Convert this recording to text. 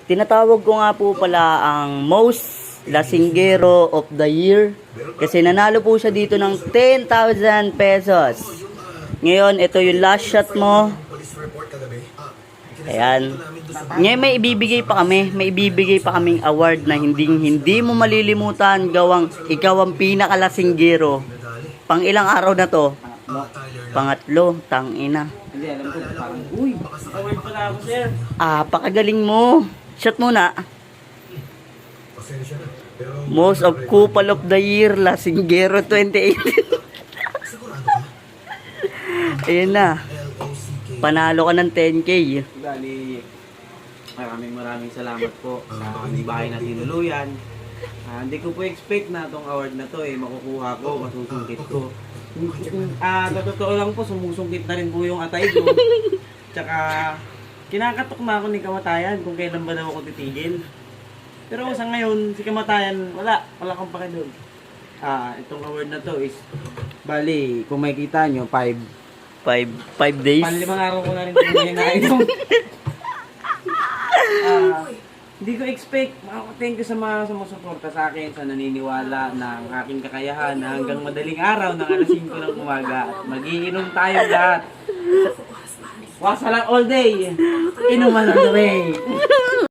Tinatawag ko nga po pala ang most lasinggero of the year kasi nanalo po siya dito ng 10,000 pesos. Ngayon, ito yung last shot mo. Ayan. Ngayon may ibibigay pa kami. May ibibigay pa kaming award na hindi mo malilimutan gawang ikaw ang pinakalasinggero. Pang ilang araw na to? Pangatlo. Tangina. Hindi, alam ko parang, uy, award pala ako, sir. Pakagaling mo. Shot muna. Most of Kupal of the Year, Lasinggero 2018. Ayan na. Panalo ka ng 10K. Dali, maraming salamat po sa aming bahay na tinuluyan. Hindi ko po expect na itong award na to makukuha ko, masusungkit ko. Totoo lang po, sumusungkit na rin po yung atay ko. Tsaka, kinakatok na ako ni Kamatayan kung kailan ba daw ako titigil. Pero sa ngayon, si Kamatayan, wala kang pakidog. Itong award na to is, bali, kung makikita nyo, 5 days. Panlimang araw ko na rin ito hinainom. Hindi ko expect. Thank you sa mga sumusuporta sa akin, sa naniniwala ng aking kakayahan na hanggang madaling araw ng alas 5 ng umaga at magiinom tayo lahat. Wasa lang all day. Inuman on the way.